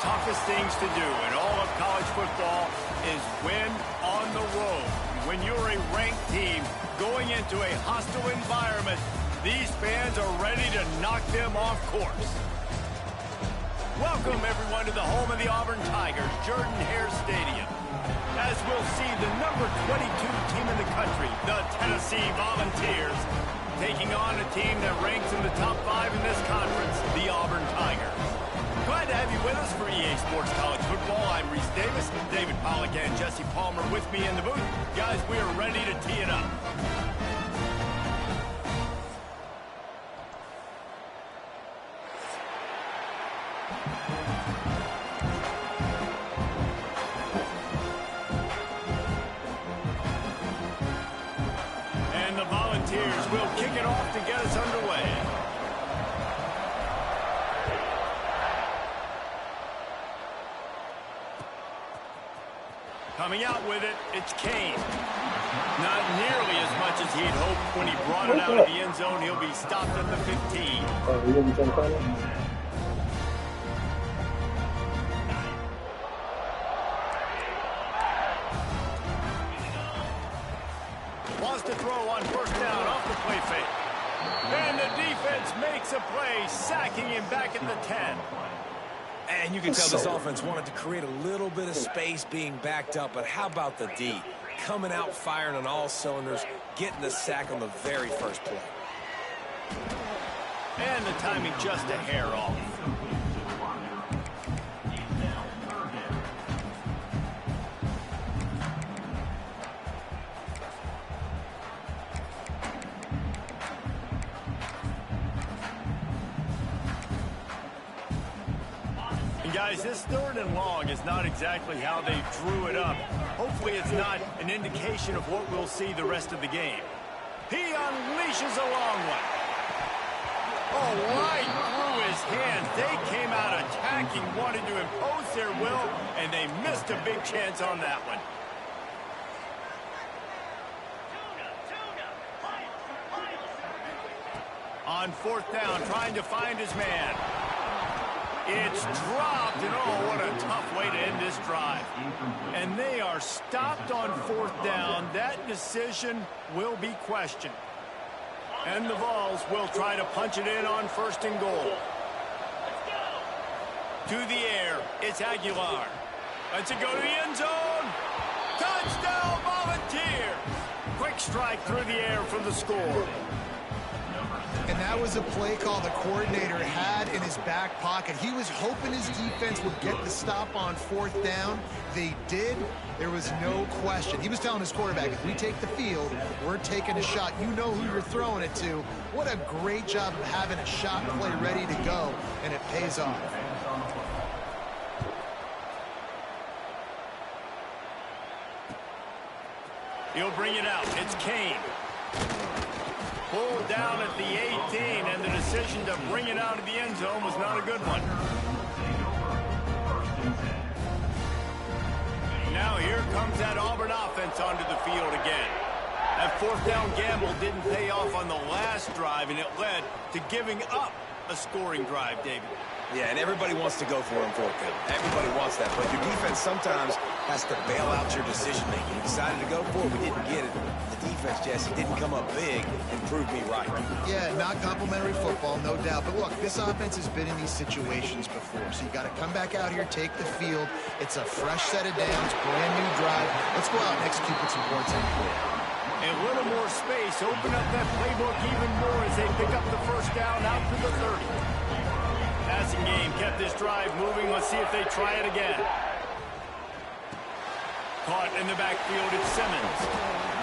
toughest things to do in all of college football is win on the road. When you're a ranked team going into a hostile environment, these fans are ready to knock them off course. Welcome, everyone, to the home of the Auburn Tigers, Jordan-Hare Stadium. As we'll see the number 22 team in the country, the Tennessee Volunteers, taking on a team that ranks in the top 5 in this conference, the Auburn Tigers. Glad to have you with us for EA Sports College Football. I'm Reese Davis, David Pollack, and Jesse Palmer with me in the booth. Guys, we are ready to tee it up. And the Volunteers will kick it off to get us underway. Coming out with it, it's Kane. Not nearly as much as he'd hoped when he brought it out of the end zone. He'll be stopped at the 15. Wants to throw on first down off the play fake. And the defense makes a play, sacking him back at the 10. And you can tell this offense wanted to create a little bit of space being backed up, but how about the D? Coming out firing on all cylinders, getting the sack on the very first play. And the timing just a hair off. Guys, this 3rd and long is not exactly how they drew it up. Hopefully it's not an indication of what we'll see the rest of the game. He unleashes a long one. Oh, right through his hands. They came out attacking, wanted to impose their will, and they missed a big chance on that one. On 4th down, trying to find his man. It's dropped, and oh, what a tough way to end this drive. And they are stopped on 4th down. That decision will be questioned. And the Vols will try to punch it in on 1st and goal. To the air, it's Aguilar. Lets it go to the end zone. Touchdown, Volunteers! Quick strike through the air for the score. And that was a play call the coordinator had in his back pocket. He was hoping his defense would get the stop on 4th down. They did. There was no question. He was telling his quarterback, if we take the field, we're taking a shot. You know who you're throwing it to. What a great job of having a shot play ready to go, and it pays off. He'll bring it out. It's Kane. Pulled down at the 18, and the decision to bring it out of the end zone was not a good one. Now here comes that Auburn offense onto the field again. That 4th down gamble didn't pay off on the last drive, and it led to giving up a scoring drive, David. Yeah, and everybody wants to go for it on 4th down. Everybody wants that, but your defense sometimes has to bail out your decision-making. You decided to go for it, we didn't get it. The defense, Jesse, didn't come up big and prove me right. Yeah, not complimentary football, no doubt. But look, this offense has been in these situations before, so you got to come back out here, take the field. It's a fresh set of downs, brand new drive. Let's go out and execute with some points on the board. A little more space, open up that playbook even more as they pick up the 1st down out to the 30. Passing game kept this drive moving. Let's see if they try it again. Caught in the backfield, it's Simmons.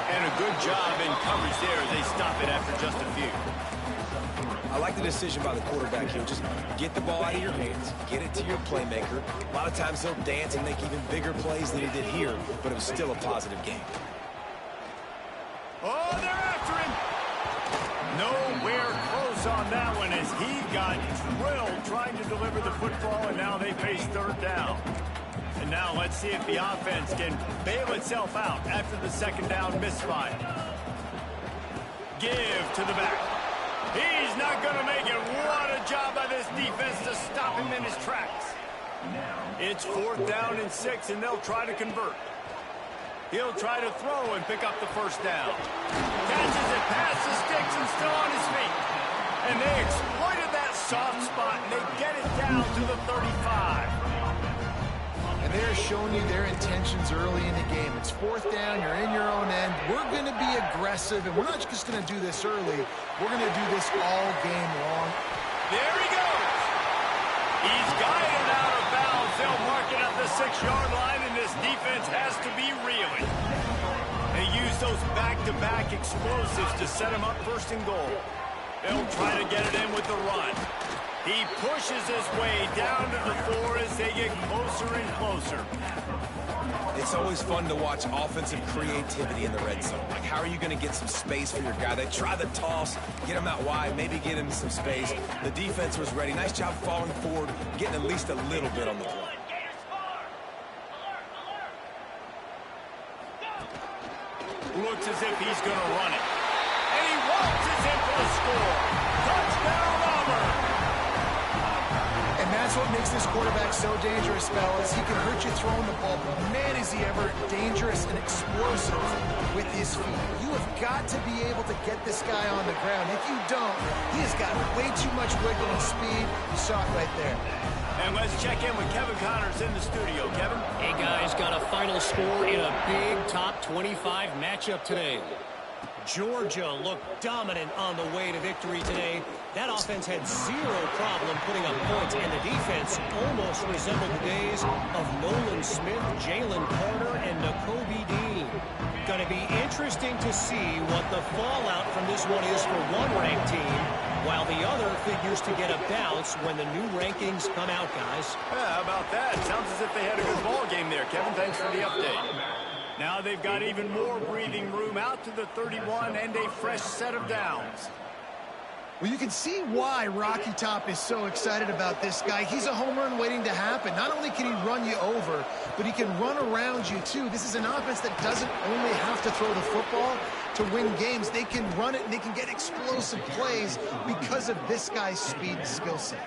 And a good job in coverage there as they stop it after just a few. I like the decision by the quarterback here. Just get the ball out of your hands, get it to your playmaker. A lot of times he'll dance and make even bigger plays than he did here, but it was still a positive game. Oh, they're after him. Nowhere close on that one as he got drilled trying to deliver the football, and now they face 3rd down. And now let's see if the offense can bail itself out after the 2nd down misfire. Give to the back. He's not going to make it. What a job by this defense to stop him in his tracks. Now It's 4th down and 6, and they'll try to convert. He'll try to throw and pick up the first down. Catches it past the sticks and still on his feet. And they exploited that soft spot, and they get it down to the 35. And they're showing you their intentions early in the game. It's 4th down, you're in your own end. We're going to be aggressive, and we're not just going to do this early. We're going to do this all game long. There he goes. He's guided out of bounds. They'll mark it at the 6-yard line, and this defense has to be reeling. They use those back-to-back explosives to set him up 1st and goal. They'll try to get it in with the run. He pushes his way down to the 4 as they get closer and closer. It's always fun to watch offensive creativity in the red zone. Like, how are you going to get some space for your guy? They try the toss, get him out wide, maybe get him some space. The defense was ready. Nice job falling forward, getting at least a little bit on the play. Looks as if he's going to run it. And he waltzes in for the score. Touchdown, Auburn! And that's what makes this quarterback so dangerous, fellas. He can hurt you throwing the ball, but man, is he ever dangerous and explosive with his feet. You have got to be able to get this guy on the ground. If you don't, he has got way too much wiggle and speed. You saw it right there. And let's check in with Kevin Connors in the studio. Kevin? Hey, guys, got a final score in a big top 25 matchup today. Georgia looked dominant on the way to victory today. That offense had zero problem putting up points, and the defense almost resembled the days of Nolan Smith, Jalen Carter, and Nakobe Dean. Going to be interesting to see what the fallout from this one is for one ranked team, while the other figures to get a bounce when the new rankings come out, guys. Yeah, how about that? Sounds as if they had a good ball game there, Kevin. Thanks for the update. Now they've got even more breathing room out to the 31 and a fresh set of downs. Well, you can see why Rocky Top is so excited about this guy. He's a home run waiting to happen. Not only can he run you over, but he can run around you, too. This is an offense that doesn't only have to throw the football to win games. They can run it, and they can get explosive plays because of this guy's speed and skill set.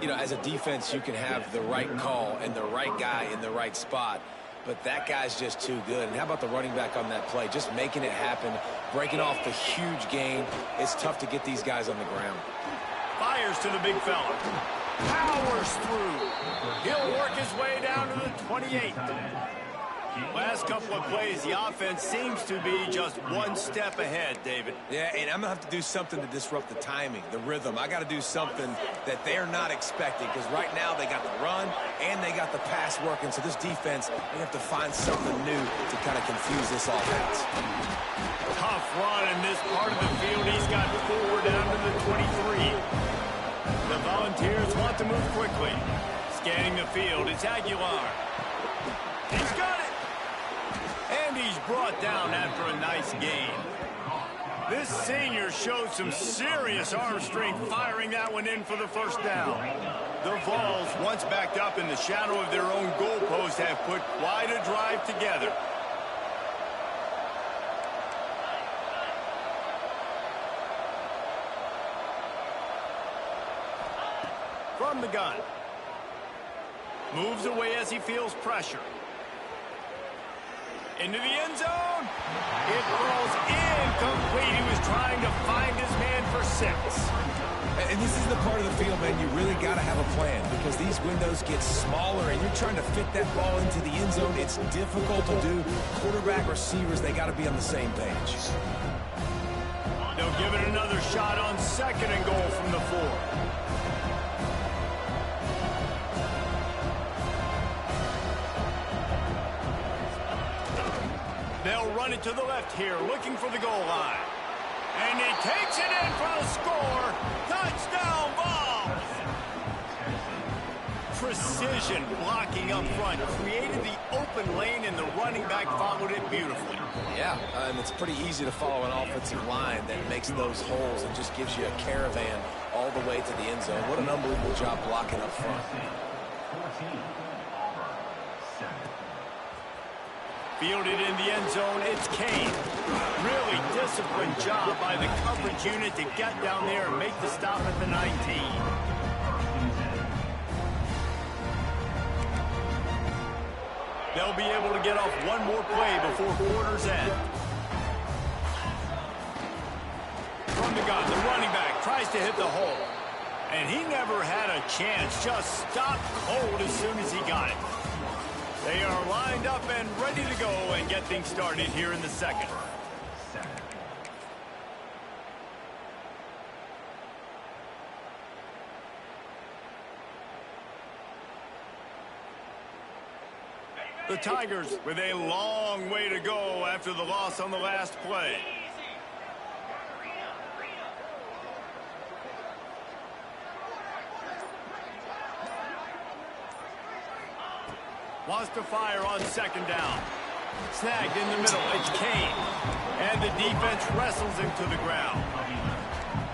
You know, as a defense, you can have the right call and the right guy in the right spot, but that guy's just too good. And how about the running back on that play? Just making it happen, breaking off the huge gain. It's tough to get these guys on the ground. Fires to the big fella. Powers through. He'll work his way down to the 28. Last couple of plays, the offense seems to be just one step ahead, David. Yeah, and I'm going to have to do something to disrupt the timing, the rhythm. I got to do something that they're not expecting, because right now they got the run and they got the pass working. So this defense, they have to find something new to kind of confuse this offense. Tough run in this part of the field. He's got 4 down to the 23. The Volunteers want to move quickly. Scanning the field, it's Aguilar. He's got it. And he's brought down after a nice gain. This senior showed some serious arm strength firing that one in for the first down. The Vols, once backed up in the shadow of their own goalpost, have put quite a drive together. From the gun. Moves away as he feels pressure. Into the end zone. It rolls incomplete. He was trying to find his man for 6. And this is the part of the field, man, you really got to have a plan, because these windows get smaller and you're trying to fit that ball into the end zone. It's difficult to do. Quarterback, receivers, they got to be on the same page. They'll give it another shot on 2nd and goal from the 4. They'll run it to the left here, looking for the goal line. And he takes it in for a score. Touchdown, Vols! Precision blocking up front created the open lane, and the running back followed it beautifully. Yeah, and it's pretty easy to follow an offensive line that makes those holes and just gives you a caravan all the way to the end zone. What an unbelievable job blocking up front. Fielded in the end zone, it's Kane. Really disciplined job by the coverage unit to get down there and make the stop at the 19. They'll be able to get off one more play before quarter's end. From the gun, the running back tries to hit the hole. And he never had a chance. Just stopped cold as soon as he got it. They are lined up and ready to go and get things started here in the second. The Tigers with a long way to go after the loss on the last play. Wants to fire on second down. Snagged in the middle. It's Kane. And the defense wrestles him to the ground.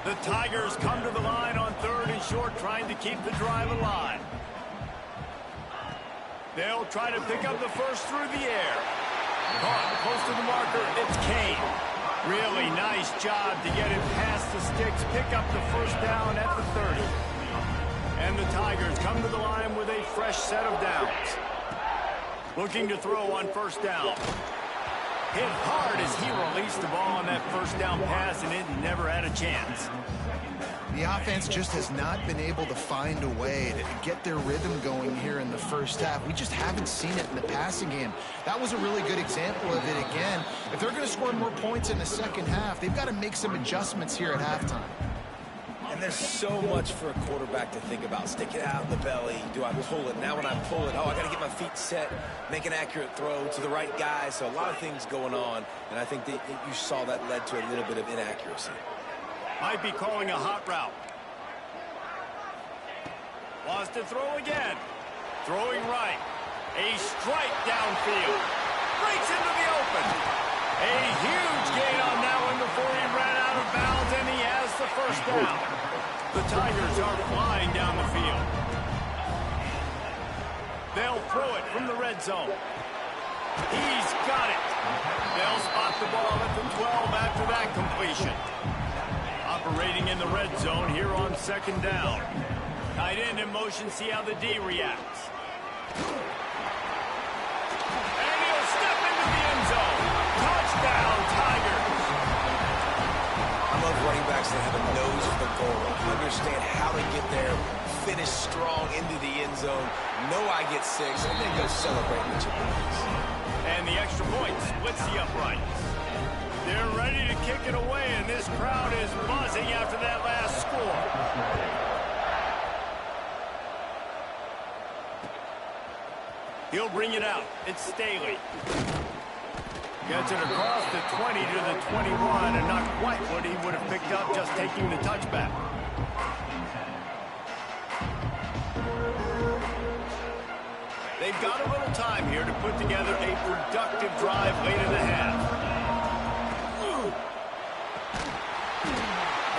The Tigers come to the line on 3rd and short, trying to keep the drive alive. They'll try to pick up the first through the air. Caught close to the marker. It's Kane. Really nice job to get him past the sticks, pick up the first down at the 30. And the Tigers come to the line with a fresh set of downs. Looking to throw on first down. Hit hard as he released the ball on that first down pass, and it never had a chance. The offense just has not been able to find a way to get their rhythm going here in the first half. We just haven't seen it in the passing game. That was a really good example of it again. If they're going to score more points in the second half, they've got to make some adjustments here at halftime. And there's so much for a quarterback to think about. Stick it out in the belly. Do I pull it? Now when I pull it, oh, I got to get my feet set, make an accurate throw to the right guy. So a lot of things going on, and I think that you saw that led to a little bit of inaccuracy. Might be calling a hot route. Wants to throw again. Throwing right. A strike downfield. Breaks into the open. A huge gain on that one before he ran out of bounds, and he has the first down. The Tigers are flying down the field. They'll throw it from the red zone. He's got it. They'll spot the ball at the 12 after that completion. Operating in the red zone here on second down. Tight end in motion, see how the D reacts. And he'll step into the end zone. Touchdown, Tigers. I love running backs that have a nose for the goal, understand how to get there, finish strong into the end zone, know I get 6, and then go celebrate with your boys. And the extra point splits the uprights. They're ready to kick it away, and this crowd is buzzing after that last score. He'll bring it out. It's Staley. Gets it across the 20 to the 21, and not quite what he would have picked up just taking the touchback. They've got a little time here to put together a productive drive late in the half.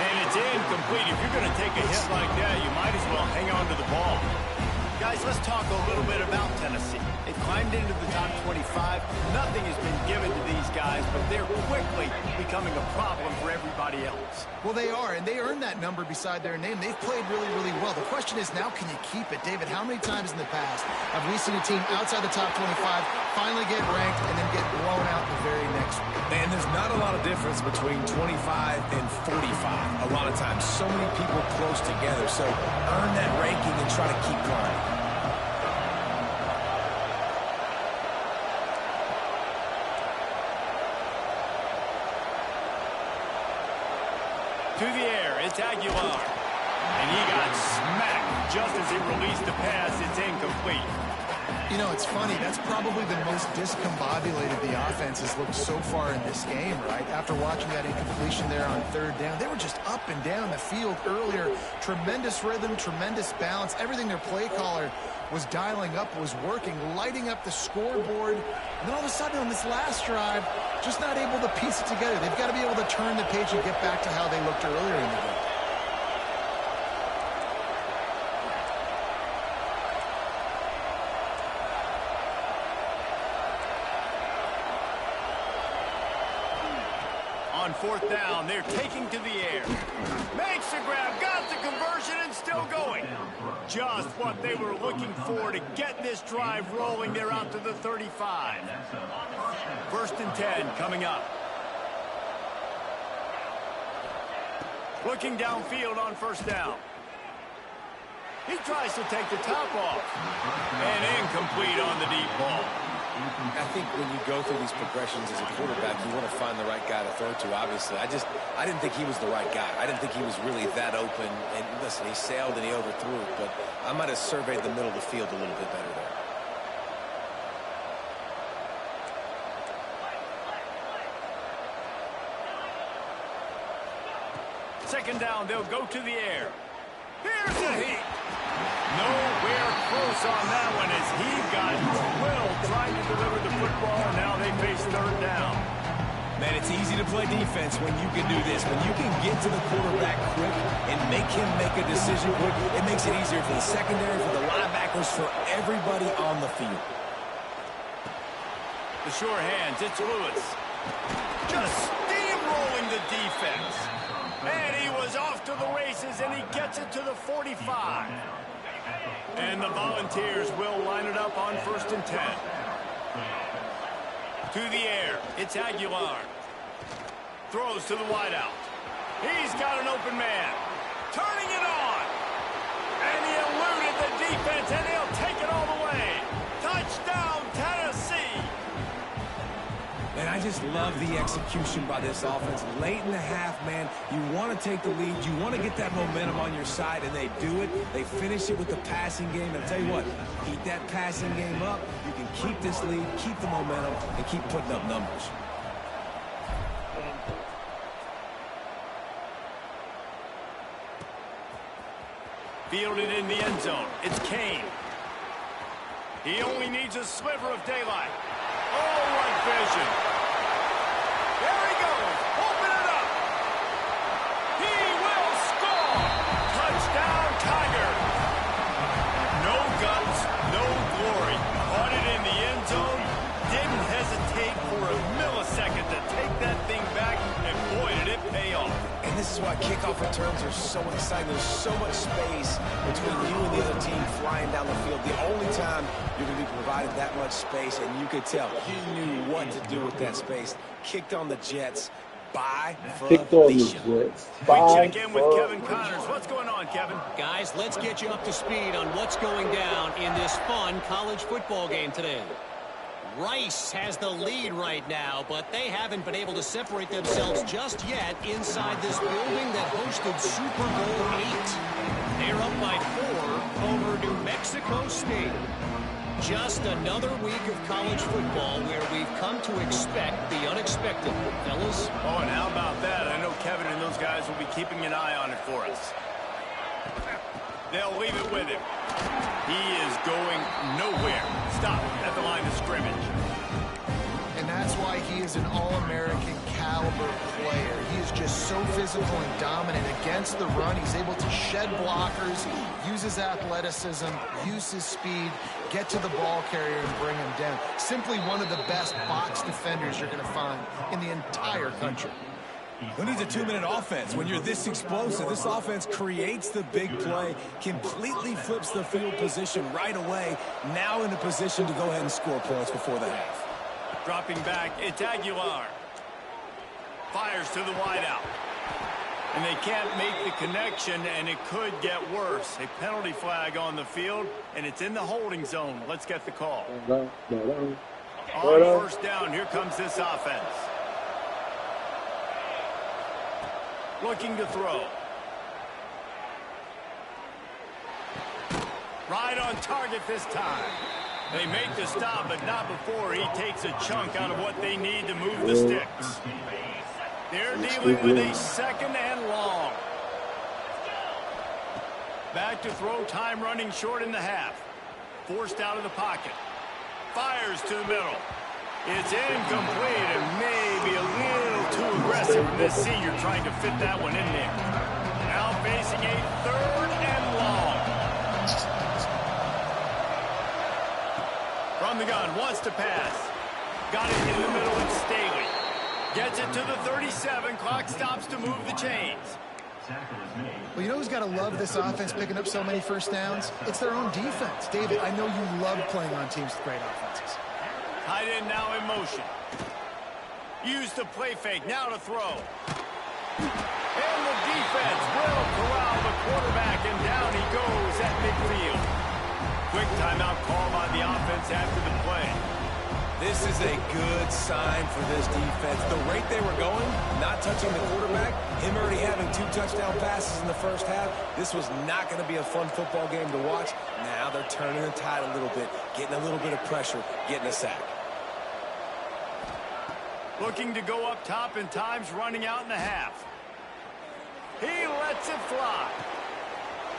And it's incomplete. If you're going to take a hit like that, you might as well hang on to the ball. Guys, let's talk a little bit about Tennessee. They climbed into the top 25. Nothing has been given to these guys, but they're quickly becoming a problem for everybody else. Well, they are, and they earned that number beside their name. They've played really, really well. The question is, now can you keep it? David, how many times in the past have we seen a team outside the top 25 finally get ranked and then get blown out the very next week? Man, there's not a lot of difference between 25 and 45. A lot of times, so many people close together. So earn that ranking and try to keep climbing. To the air, it's Aguilar. And he got smacked just as he released the pass. It's incomplete. You know, it's funny. That's probably the most discombobulated the offense has looked so far in this game, right? After watching that incompletion there on third down, they were just up and down the field earlier. Tremendous rhythm, tremendous balance. Everything their play caller was dialing up was working, lighting up the scoreboard. And then all of a sudden on this last drive, just not able to piece it together. They've got to be able to turn the page and get back to how they looked earlier in the game. On fourth down, they're taking to the air. Makes the grab, got the conversion, and still going. Just what they were looking for to get this drive rolling. They're out to the 35. First and 10 coming up. Looking downfield on first down. He tries to take the top off. And incomplete on the deep ball. I think when you go through these progressions as a quarterback, you want to find the right guy to throw to, obviously. I didn't think he was the right guy. I didn't think he was really that open. And listen, he sailed and he overthrew it, but I might have surveyed the middle of the field a little bit better there. Second down, they'll go to the air. Here's the heat. Nowhere close on that one as he got drilled trying to deliver the football. Now they face third down. Man, it's easy to play defense when you can do this. When you can get to the quarterback quick and make him make a decision quick, it makes it easier for the secondary, for the linebackers, for everybody on the field. The sure hands, it's Lewis. Just steamrolling the defense. And he was off to the races, and he gets it to the 45. And the Volunteers will line it up on first and 10. To the air, it's Aguilar. Throws to the wideout. He's got an open man. Turning it on. And he eluded the defense, and he'll take it all the way. Touchdown, Tennessee. And I just love the execution by this offense. Late in the half, man, you want to take the lead. You want to get that momentum on your side, and they do it. They finish it with the passing game. And I'll tell you what, keep that passing game up. You can keep this lead, keep the momentum, and keep putting up numbers. Fielded in the end zone. It's Kane. He only needs a sliver of daylight. Oh, what vision. There he goes. Open it up. He will score. Touchdown, Tiger. No guts, no glory. Caught it in the end zone. Didn't hesitate for a millisecond to take that thing back. And boy, did it pay off. And this is why kickoff returns are so exciting. There's so much space between you and the other team flying down the field. The only time you're going to be provided that much space, and you could tell he knew what to do with that space. Kicked on the Jets. By Felicia. We check in with Kevin Connors. What's going on, Kevin? Guys, let's get you up to speed on what's going down in this fun college football game today. Rice has the lead right now, but they haven't been able to separate themselves just yet inside this building that hosted Super Bowl 8. They're up by 4 over New Mexico State. Just another week of college football where we've come to expect the unexpected, fellas. Oh, and how about that? I know Kevin and those guys will be keeping an eye on it for us. They'll leave it with him. He is going nowhere. Stop at the line of scrimmage. And that's why he is an All-American caliber player. He is just so physical and dominant against the run. He's able to shed blockers, use his athleticism, use his speed, get to the ball carrier and bring him down. Simply one of the best box defenders you're going to find in the entire country. Who needs a 2-minute offense? When you're this explosive, this offense creates the big play, completely flips the field position right away, now in a position to go ahead and score points before the half. Dropping back, it's Aguilar. Fires to the wideout. And they can't make the connection, and it could get worse. A penalty flag on the field, and it's in the holding zone. Let's get the call. On first down, here comes this offense. Looking to throw. Right on target this time. They make the stop, but not before he takes a chunk out of what they need to move the sticks. They're dealing with a second and long. Back to throw, time running short in the half. Forced out of the pocket. Fires to the middle. It's incomplete and maybe a little too aggressive from this senior trying to fit that one in there. Now facing a third and long. From the gun, wants to pass. Got it in the middle with Staley. Gets it to the 37. Clock stops to move the chains. Well, you know who's got to love this offense picking up so many first downs? It's their own defense. David, I know you love playing on teams with great offenses. Tight end now in motion. Use the play fake. Now to throw. And the defense will corral the quarterback, and down he goes at midfield. Quick timeout call by the offense after the play. This is a good sign for this defense. The rate they were going, not touching the quarterback, him already having 2 touchdown passes in the first half, this was not going to be a fun football game to watch. Now they're turning the tide a little bit, getting a little bit of pressure, getting a sack. Looking to go up top, and time's running out in the half. He lets it fly.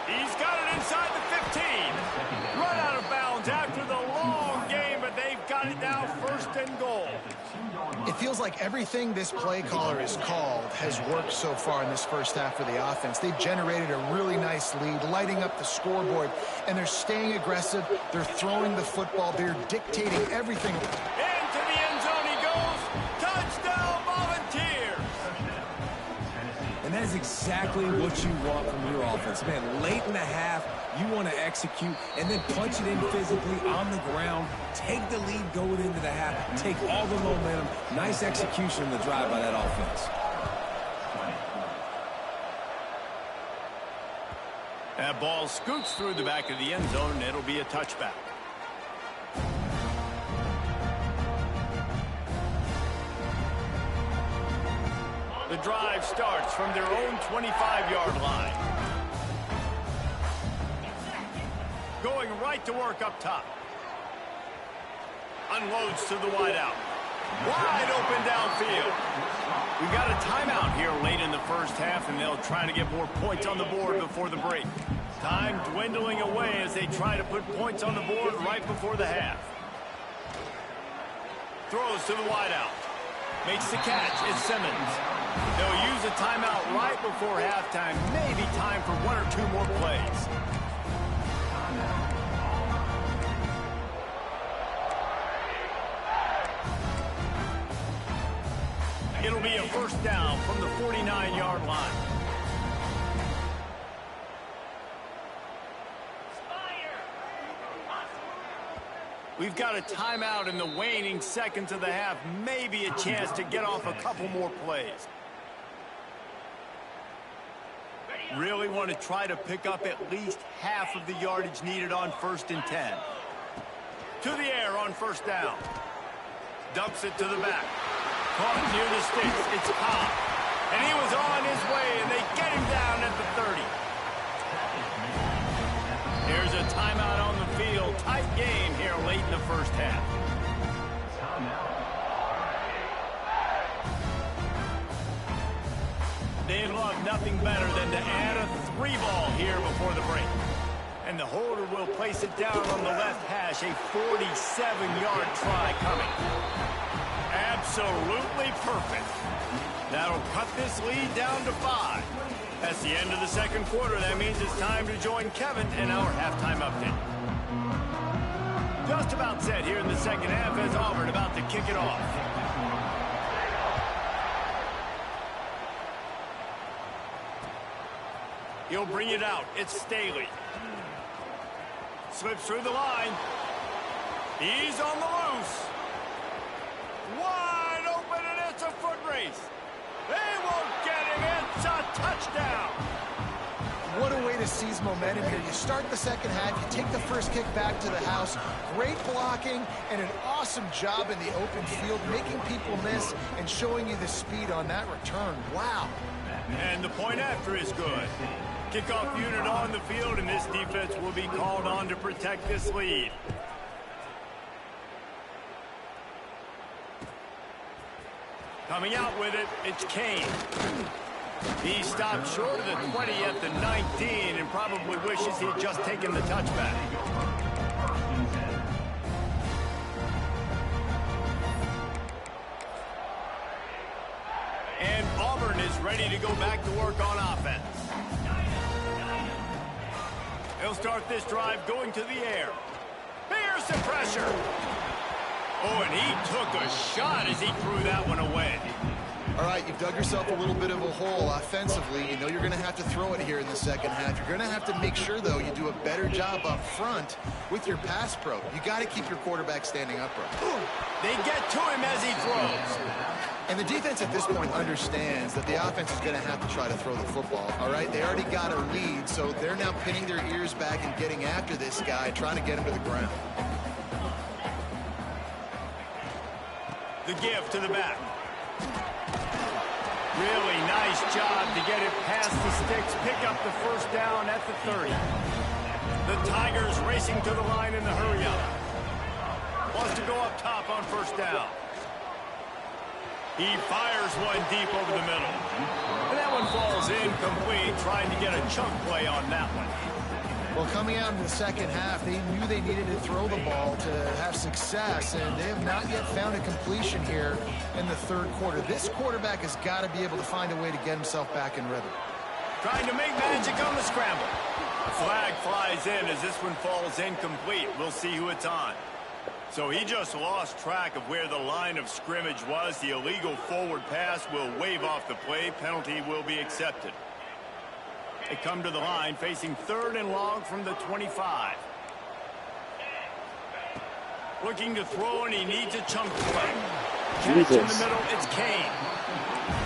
He's got it inside the 15. Run out of bounds after the long game, but they've got it now 1st and goal. It feels like everything this play caller has called has worked so far in this first half for the offense. They've generated a really nice lead, lighting up the scoreboard, and they're staying aggressive. They're throwing the football. They're dictating everything. Into the end zone he goes. Touchdown, Volunteers. And that is exactly what you want from your offense. Man, late in the half, you want to execute and then punch it in physically on the ground, take the lead going into the half, take all the momentum. Nice execution in the drive by that offense. That ball scoots through the back of the end zone, and it'll be a touchback. The drive starts from their own 25-yard line. Going right to work up top. Unloads to the wideout. Wide open downfield. We've got a timeout here late in the first half, and they'll try to get more points on the board before the break. Time dwindling away as they try to put points on the board right before the half. Throws to the wideout. Makes the catch. It's Simmons. They'll use a timeout right before halftime. Maybe time for 1 or 2 more plays. It'll be a first down from the 49-yard line. We've got a timeout in the waning seconds of the half. Maybe a chance to get off a couple more plays. Really want to try to pick up at least half of the yardage needed on 1st and 10. To the air on first down. Dumps it to the back. Caught near the sticks. It's Cobb. And he was on his way, and they get him down at the 30. Here's a timeout on the field. Tight game here late in the first half. They'd love nothing better than to add a 3-ball here before the break. And the holder will place it down on the left hash. A 47-yard try coming. Absolutely perfect. That'll cut this lead down to 5. That's the end of the second quarter. That means it's time to join Kevin in our halftime update. Just about set here in the second half as Auburn about to kick it off. He'll bring it out. It's Staley. Slips through the line. He's on the loose. Wide open, and it's a foot race. They won't get him. It's a touchdown. What a way to seize momentum here. You start the second half, you take the first kick back to the house. Great blocking and an awesome job in the open field, making people miss and showing you the speed on that return. Wow. And the point after is good. Kickoff unit on the field, and this defense will be called on to protect this lead. Coming out with it, it's Kane. He stopped short of the 20 at the 19 and probably wishes he'd just taken the touchback. And Auburn is ready to go back to work on offense. They'll start this drive going to the air. Here's the pressure. Oh, and he took a shot as he threw that one away. All right, you've dug yourself a little bit of a hole offensively. You know you're going to have to throw it here in the second half. You're going to have to make sure, though, you do a better job up front with your pass pro. You got to keep your quarterback standing upright. They get to him as he throws. And the defense at this point understands that the offense is going to have to try to throw the football, all right? They already got a lead, so they're now pinning their ears back and getting after this guy, trying to get him to the ground. The give to the back. Really nice job to get it past the sticks, pick up the first down at the 30. The Tigers racing to the line in the hurry-up. Wants to go up top on first down. He fires one deep over the middle. And that one falls incomplete, trying to get a chunk play on that one. Well, coming out in the second half, they knew they needed to throw the ball to have success, and they have not yet found a completion here in the third quarter. This quarterback has got to be able to find a way to get himself back in rhythm. Trying to make magic on the scramble. Flag flies in as this one falls incomplete. We'll see who it's on. So he just lost track of where the line of scrimmage was. The illegal forward pass will wave off the play. Penalty will be accepted. They come to the line facing 3rd and long from the 25. Looking to throw, and he needs a chunk play. Catch in the middle, it's Kane.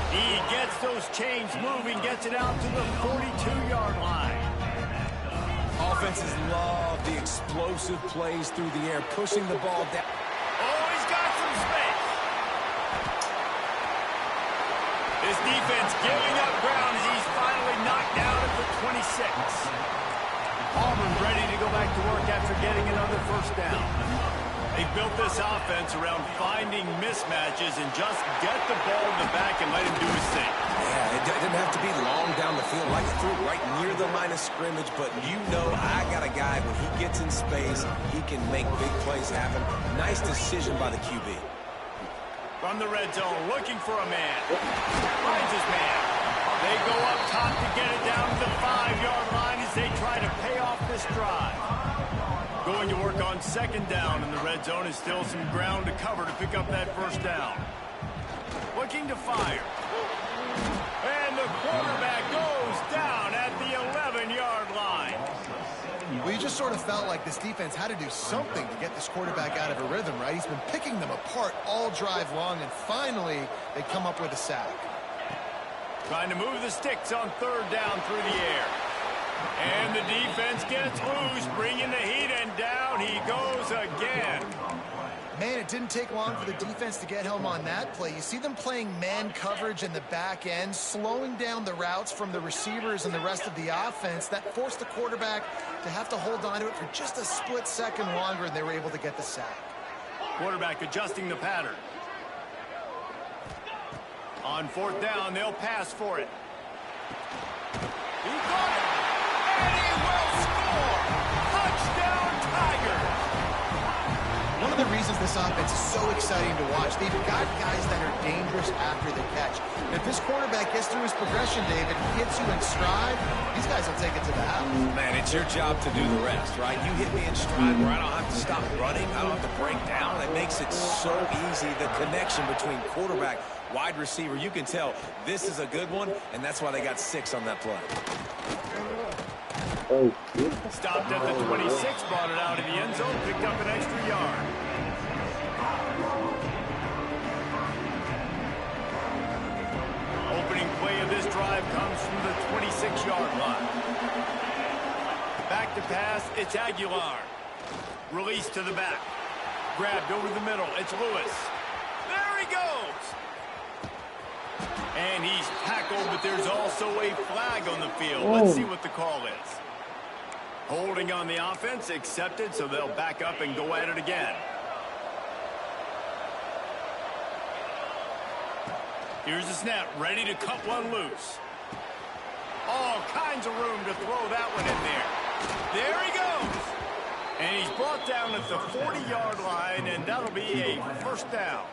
He gets those chains moving, gets it out to the 42-yard line. Offenses love the explosive plays through the air, pushing the ball down. Oh, he's got some space. This defense giving up ground as he's finally knocked down at the 26. Auburn ready to go back to work after getting another first down. They built this offense around finding mismatches and just get the ball in the back and let him do his thing. Yeah, it didn't have to be long down the field. Like threw it right near the line of scrimmage, but you know I got a guy, when he gets in space, he can make big plays happen. Nice decision by the QB. From the red zone, looking for a man. Finds his man. They go up top to get it down to the 5-yard line as they try to pay off this drive. Going to work on second down in the red zone is still some ground to cover to pick up that first down. Looking to fire. And the quarterback goes down at the 11-yard line. Well, you just sort of felt like this defense had to do something to get this quarterback out of a rhythm, right? He's been picking them apart all drive long, and finally they come up with a sack. Trying to move the sticks on 3rd down through the air. And the defense gets loose, bringing the heat, and down he goes again. Man, it didn't take long for the defense to get home on that play. You see them playing man coverage in the back end, slowing down the routes from the receivers and the rest of the offense. That forced the quarterback to have to hold on to it for just a split second longer, and they were able to get the sack. Quarterback adjusting the pattern. On 4th down, they'll pass for it. He got it, and he will score! Touchdown, Tigers! One of the reasons this offense is so exciting to watch, they've got guys that are dangerous after the catch. And if this quarterback gets through his progression, David, he hits you in stride, these guys will take it to the house. Man, it's your job to do the rest, right? You hit me in stride where I don't have to stop running. I don't have to break down. It makes it so easy. The connection between quarterback, wide receiver, you can tell this is a good one, and that's why they got 6 on that play. Stopped at the 26, brought it out of the end zone, picked up an extra yard. Opening play of this drive comes from the 26-yard line. Back to pass, it's Aguilar. Release to the back. Grabbed over the middle, it's Lewis. There he goes! And he's tackled, but there's also a flag on the field. Let's see what the call is. Holding on the offense, accepted, so they'll back up and go at it again. Here's the snap, ready to cut one loose. All kinds of room to throw that one in there. There he goes. And he's brought down at the 40-yard line, and that'll be a first down.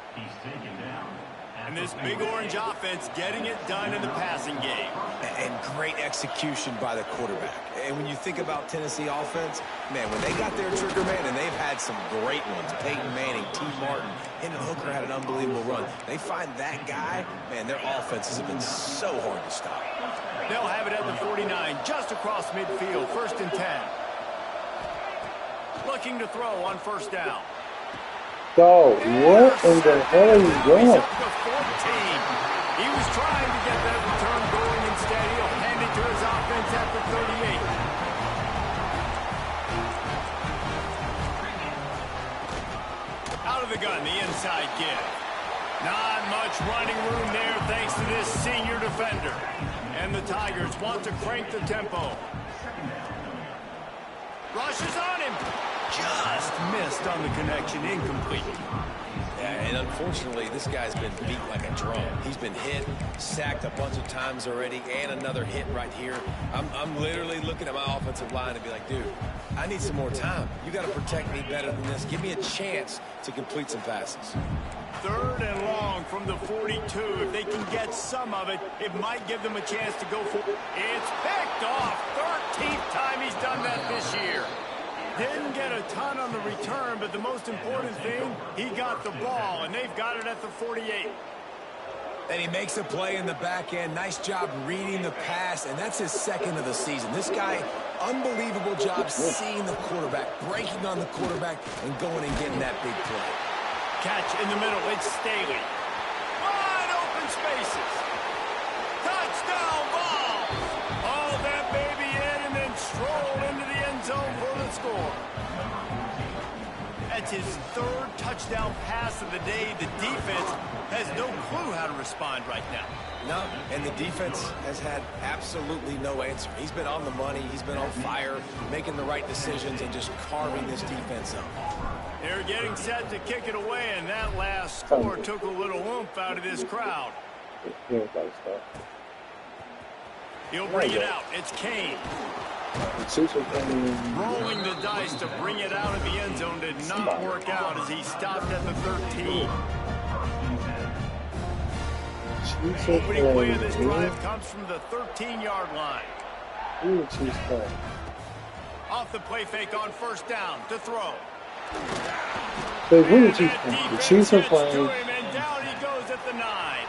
And this big orange offense getting it done in the passing game. And great execution by the quarterback. And when you think about Tennessee offense, man, when they got their trigger man, and they've had some great ones, Peyton Manning, T. Martin, Hendon Hooker had an unbelievable run. They find that guy, man, their offenses have been so hard to stop. They'll have it at the 49, just across midfield, 1st and 10. Looking to throw on 1st down. So, what in the hell are you doing? He's up to 14. He was trying to get that return going. Instead, he'll hand it to his offense at the 38. Out of the gun, the inside give. Not much running room there thanks to this senior defender. And the Tigers want to crank the tempo. Rushes on him. Just missed on the connection, incomplete. Yeah, and unfortunately, this guy's been beat like a drum. He's been hit, sacked a bunch of times already, and another hit right here. I'm literally looking at my offensive line and be like, dude, I need some more time. You got to protect me better than this. Give me a chance to complete some passes. 3rd and long from the 42. If they can get some of it, it might give them a chance to go for it. It's picked off. 13th time he's done that this year. Didn't get a ton on the return, but the most important thing, he got the ball, and they've got it at the 48. And he makes a play in the back end. Nice job reading the pass, and that's his 2nd of the season. This guy, unbelievable job seeing the quarterback, breaking on the quarterback, and going and getting that big play. Catch in the middle, it's Staley. Wide open spaces. Touchdown ball. Haul that baby in and then stroll into the end zone for the score. That's his 3rd touchdown pass of the day. The defense has no clue how to respond right now. No, and the defense has had absolutely no answer. He's been on the money. He's been on fire, making the right decisions, and just carving this defense up. They're getting set to kick it away, and that last score took a little oomph out of this crowd. He'll bring it out. It's Kane. Rolling the dice to bring it out of the end zone did not work out as he stopped at the 13. Opening play of this drive comes from the 13-yard line. Off the play fake on 1st down to throw. So who the Chiefs are playing? And down he goes at the 9.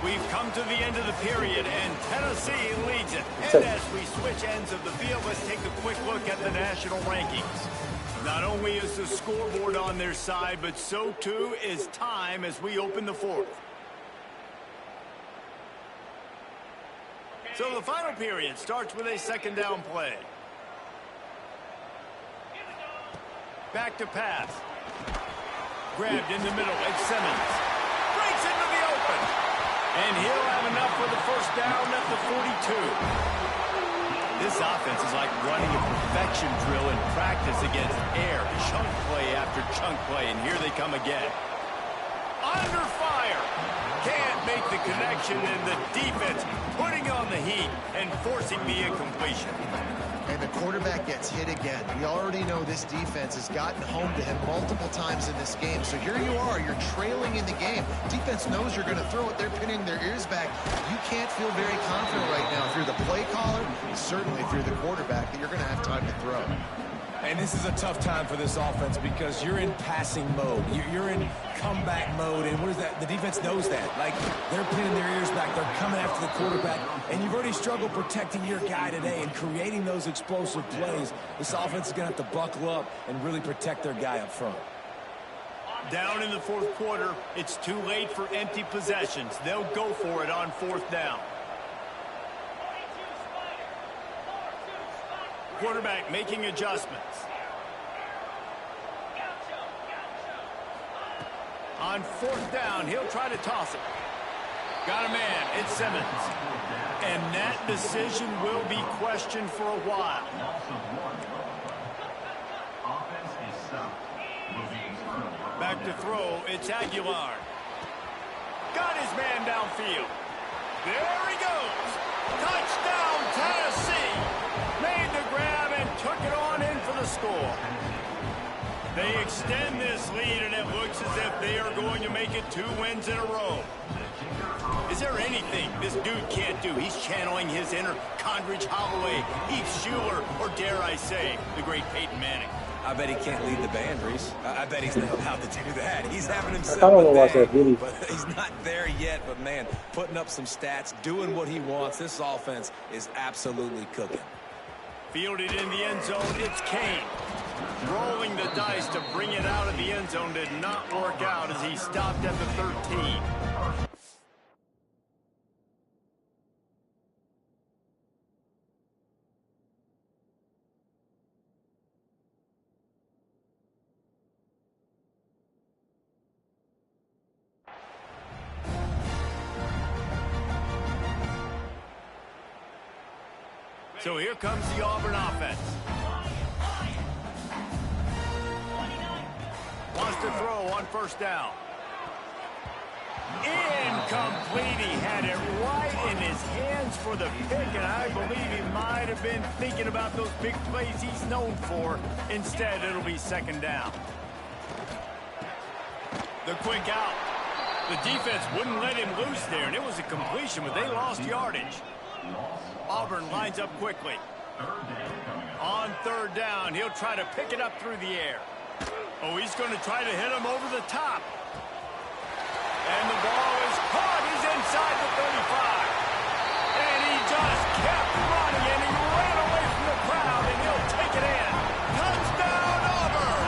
We've come to the end of the period, and Tennessee leads it. And as we switch ends of the field, let's take a quick look at the national rankings. Not only is the scoreboard on their side, but so too is time as we open the 4th. So the final period starts with a 2nd down play. Back to pass. Grabbed in the middle. It's Simmons. Breaks into the open. And he'll have enough for the 1st down at the 42. This offense is like running a perfection drill in practice against air. Chunk play after chunk play. And here they come again. Under fire. Can't make the connection, and the defense putting on the heat and forcing the incompletion. And the quarterback gets hit again. We already know this defense has gotten home to him multiple times in this game. So here you are, you're trailing in the game. Defense knows you're going to throw it. They're pinning their ears back. You can't feel very confident right now if you're the play caller, and certainly if you're the quarterback, that you're going to have time to throw. And this is a tough time for this offense because you're in passing mode. You're in comeback mode, and what is that? The defense knows that. Like, they're pinning their ears back. They're coming after the quarterback, and you've already struggled protecting your guy today and creating those explosive plays. This offense is going to have to buckle up and really protect their guy up front. Down in the 4th quarter, it's too late for empty possessions. They'll go for it on 4th down. Quarterback making adjustments. On 4th down, he'll try to toss it. Got a man, it's Simmons. And that decision will be questioned for a while. Back to throw, it's Aguilar. Got his man downfield. There he goes. Touchdown, Tennessee. Made the grab and took it on in for the score. They extend this lead, and it looks as if they are going to make it 2 wins in a row. Is there anything this dude can't do? He's channeling his inner Condridge Holloway, Heath Schuler, or dare I say, the great Peyton Manning. I bet he can't lead the band, Reese. I bet he's not allowed to do that. He's having himself I don't a know why day, that really. but he's not there yet. But, man, putting up some stats, doing what he wants. This offense is absolutely cooking. Fielded in the end zone, it's Kane. Rolling the dice to bring it out of the end zone did not work out as he stopped at the 13. So here comes the Auburn offense. Wants to throw on first down. Incomplete. He had it right in his hands for the pick, and I believe he might have been thinking about those big plays he's known for. Instead, it'll be second down. The quick out. The defense wouldn't let him loose there, and it was a completion, but they lost yardage. Auburn lines up quickly. On third down, he'll try to pick it up through the air. Oh, he's going to try to hit him over the top. And the ball is caught. He's inside the 35. And he just kept running, and he ran away from the crowd, and he'll take it in. Touchdown, Auburn!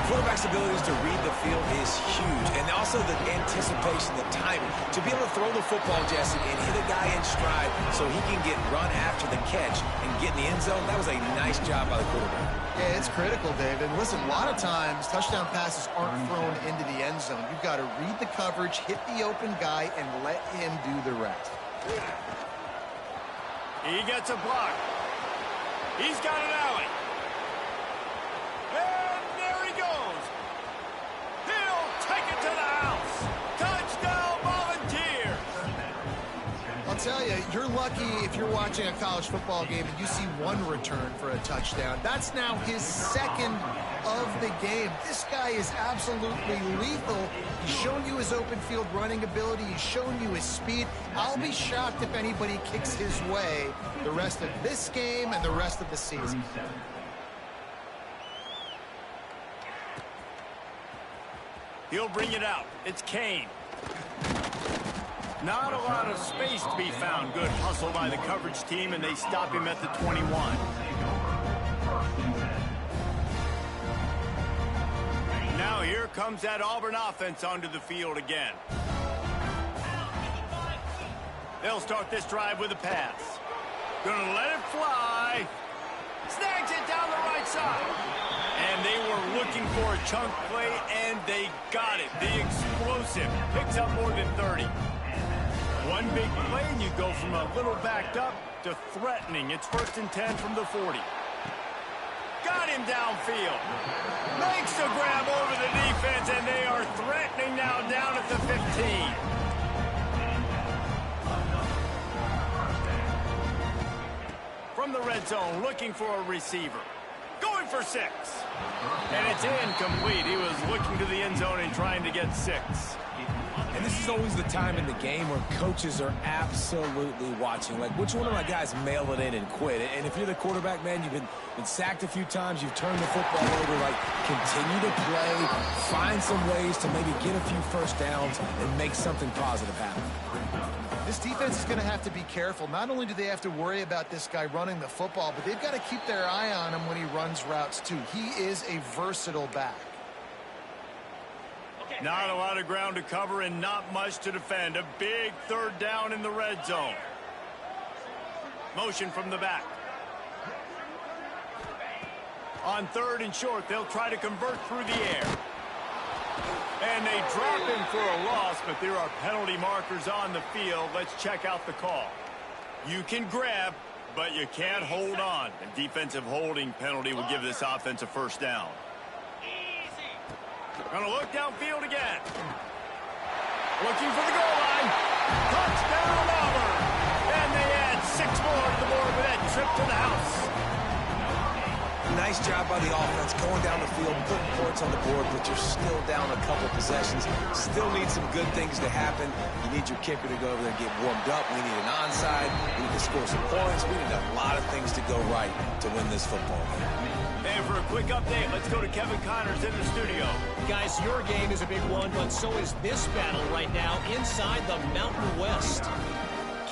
Quarterback's abilities to read the field is huge, and also the anticipation, the timing. To be able to throw the football, Jesse, and hit a guy in stride so he can get run after the catch and get in the end zone, that was a nice job by the quarterback. Yeah, it's critical, David. And listen, a lot of times touchdown passes aren't thrown into the end zone. You've got to read the coverage, hit the open guy, and let him do the rest. He gets a block. He's got an alley. And there he goes. He'll take it to the house. Touchdown, Volunteers. I'll tell you, you're lucky if you're watching a college football game and you see one return for a touchdown. That's now his second of the game. This guy is absolutely lethal. He's shown you his open field running ability. He's shown you his speed. I'll be shocked if anybody kicks his way the rest of this game and the rest of the season. He'll bring it out. It's Kane. Not a lot of space to be found. Good hustle by the coverage team, and they stop him at the 21. Now here comes that Auburn offense onto the field again. They'll start this drive with a pass. Gonna let it fly. Snags it down the right side. And they were looking for a chunk play, and they got it. The explosive picks up more than 30. One big play, and you go from a little backed up to threatening. It's 1st and 10 from the 40. Got him downfield. Makes the grab over the defense, and they are threatening now down at the 15. From the red zone, looking for a receiver. Going for 6. And it's incomplete. He was looking to the end zone and trying to get 6. And this is always the time in the game where coaches are absolutely watching. Like, which one of my guys mail it in and quit? And if you're the quarterback, man, you've been sacked a few times, you've turned the football over, like, continue to play, find some ways to maybe get a few first downs and make something positive happen. This defense is going to have to be careful. Not only do they have to worry about this guy running the football, but they've got to keep their eye on him when he runs routes, too. He is a versatile back. Not a lot of ground to cover and not much to defend. A big 3rd down in the red zone. Motion from the back. On 3rd and short, they'll try to convert through the air. And they drop him for a loss, but there are penalty markers on the field. Let's check out the call. You can grab, but you can't hold on. A defensive holding penalty will give this offense a 1st down. Gonna look downfield again. Looking for the goal line. Touchdown, Auburn. And they add 6 more to the board with that trip to the house. Nice job by the offense going down the field, putting points on the board, but you're still down a couple possessions. Still need some good things to happen. You need your kicker to go over there and get warmed up. We need an onside. We need to score some points. We need a lot of things to go right to win this football game. And for a quick update, let's go to Kevin Connors in the studio. Guys, your game is a big one, but so is this battle right now inside the Mountain West.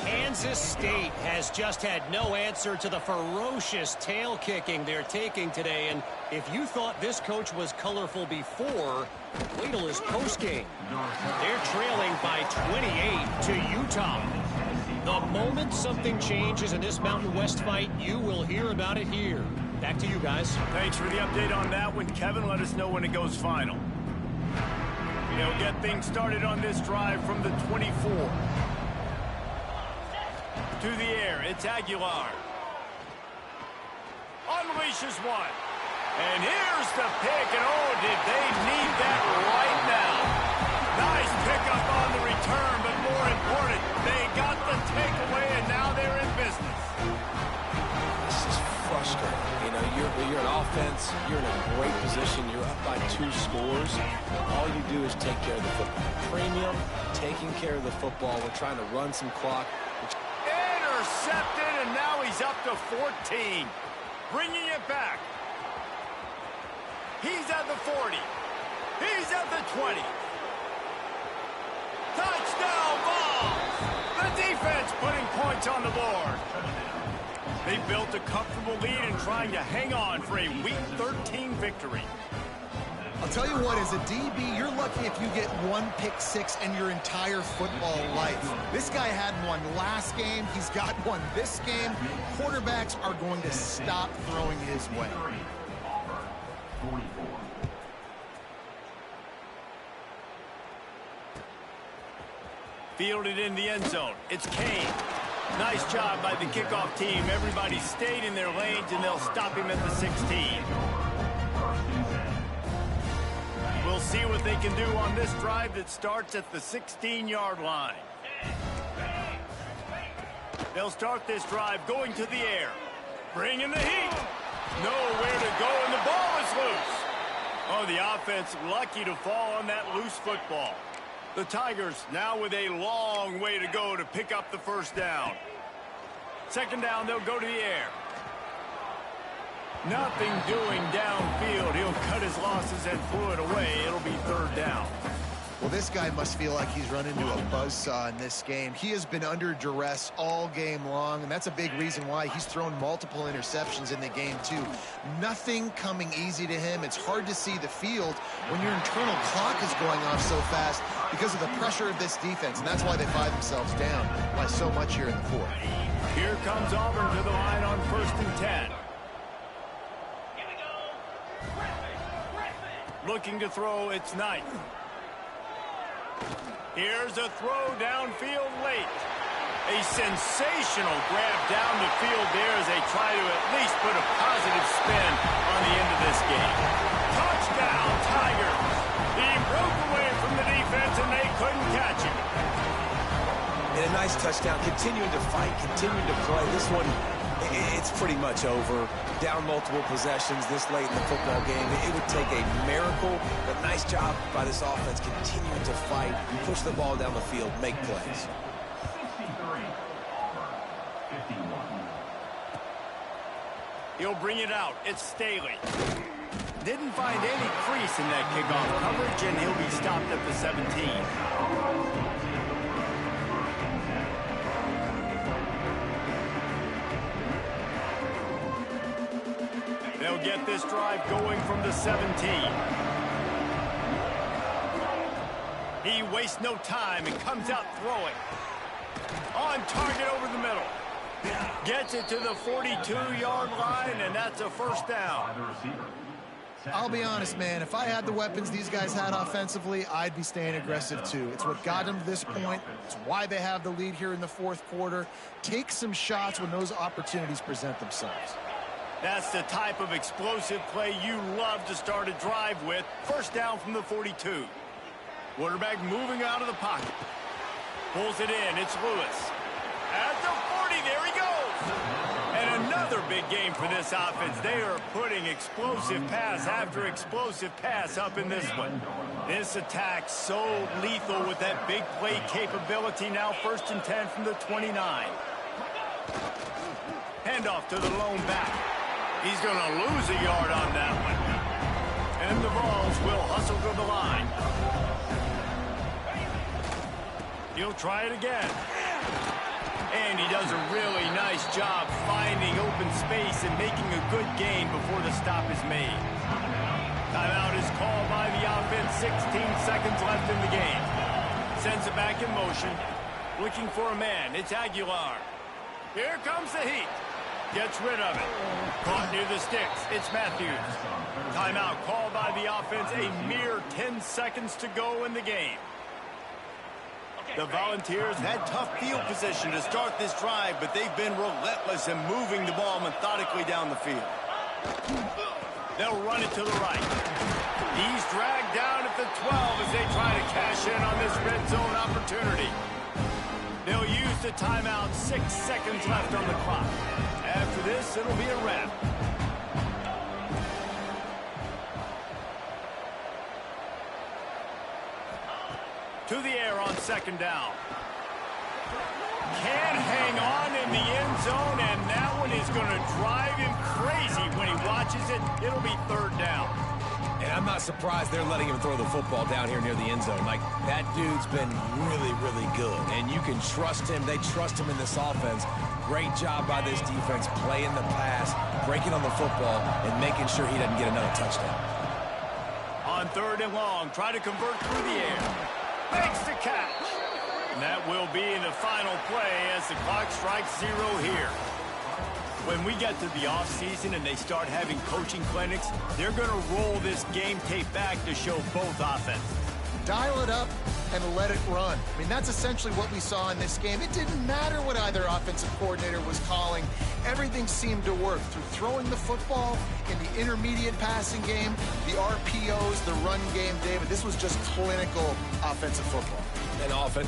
Kansas State has just had no answer to the ferocious tail kicking they're taking today. And if you thought this coach was colorful before, wait till his postgame. They're trailing by 28 to Utah. The moment something changes in this Mountain West fight, you will hear about it here. Back to you guys. Thanks for the update on that one, Kevin. Let us know when it goes final. They'll get things started on this drive from the 24. To the air, it's Aguilar. Unleashes one. And here's the pick, and oh, did they need that right now. Nice pickup on the return, but more important, they got the takeaway, and now they're in business. This is frustrating. You know, you're an offense, you're in a great position, you're up by 2 scores. All you do is take care of the football. Premium, taking care of the football. We're trying to run some clock. Intercepted, and now he's up to 14. Bringing it back. He's at the 40. He's at the 20. Touchdown ball. The defense putting points on the board. They built a comfortable lead and trying to hang on for a Week 13 victory. I'll tell you what, as a DB, you're lucky if you get 1 pick six in your entire football life. This guy had one last game. He's got one this game. Quarterbacks are going to stop throwing his way. Fielded in the end zone. It's Kane. Nice job by the kickoff team. Everybody stayed in their lanes, and they'll stop him at the 16. We'll see what they can do on this drive that starts at the 16-yard line. They'll start this drive going to the air. Bringing the heat. Nowhere to go, and the ball is loose. Oh, the offense lucky to fall on that loose football. The Tigers now with a long way to go to pick up the first down. Second down, they'll go to the air. Nothing doing downfield. He'll cut his losses and throw it away. It'll be third down. Well, this guy must feel like he's run into a buzzsaw in this game. He has been under duress all game long, and that's a big reason why he's thrown multiple interceptions in the game, too. Nothing coming easy to him. It's hard to see the field when your internal clock is going off so fast because of the pressure of this defense, and that's why they find themselves down by so much here in the fourth. Here comes Auburn to the line on 1st and 10. Looking to throw, it's Knight. Here's a throw downfield late. A sensational grab down the field there as they try to at least put a positive spin on the end of this game. Touchdown, Tigers. He broke away from the defense and they couldn't catch him. And a nice touchdown, continuing to fight, continuing to play. This one, it's pretty much over. Down multiple possessions this late in the football game. It would take a miracle, but nice job by this offense continuing to fight, push the ball down the field, make plays. He'll bring it out. It's Staley. Didn't find any crease in that kickoff coverage, and he'll be stopped at the 17. They'll get this drive going from the 17. He wastes no time and comes out throwing. On target over the middle. Gets it to the 42-yard line, and that's a first down. I'll be honest, man. If I had the weapons these guys had offensively, I'd be staying aggressive too. It's what got them to this point. It's why they have the lead here in the fourth quarter. Take some shots when those opportunities present themselves. That's the type of explosive play you love to start a drive with. First down from the 42. Quarterback moving out of the pocket. Pulls it in. It's Lewis. At the 40, there he goes. And enough Another big game for this offense. They are putting explosive pass after explosive pass up in this one. This attack so lethal with that big play capability. Now 1st and 10 from the 29. Handoff to the lone back. He's going to lose a yard on that one. And the Vols will hustle to the line. He'll try it again. And he does a really nice job finding open space and making a good gain before the stop is made. Timeout is called by the offense. 16 seconds left in the game. Sends it back in motion. Looking for a man. It's Aguilar. Here comes the heat. Gets rid of it. Caught near the sticks. It's Matthews. Timeout called by the offense. A mere 10 seconds to go in the game. The Volunteers had tough field position to start this drive, but they've been relentless in moving the ball methodically down the field. They'll run it to the right. He's dragged down at the 12 as they try to cash in on this red zone opportunity. They'll use the timeout. 6 seconds left on the clock. After this, it'll be a wrap. To the air on 2nd down. Can't hang on in the end zone, and that one is going to drive him crazy when he watches it. It'll be 3rd down. And I'm not surprised they're letting him throw the football down here near the end zone. Like, that dude's been really, really good. And you can trust him. They trust him in this offense. Great job by this defense playing the pass, breaking on the football, and making sure he doesn't get another touchdown. On 3rd and long, try to convert through the air. Makes the catch. And that will be the final play as the clock strikes 0 here. When we get to the offseason and they start having coaching clinics, they're going to roll this game tape back to show both offenses. Dial it up and let it run. I mean, that's essentially what we saw in this game. It didn't matter what either offensive coordinator was calling. Everything seemed to work through throwing the football in the intermediate passing game, the RPOs, the run game, David. This was just clinical offensive football. And often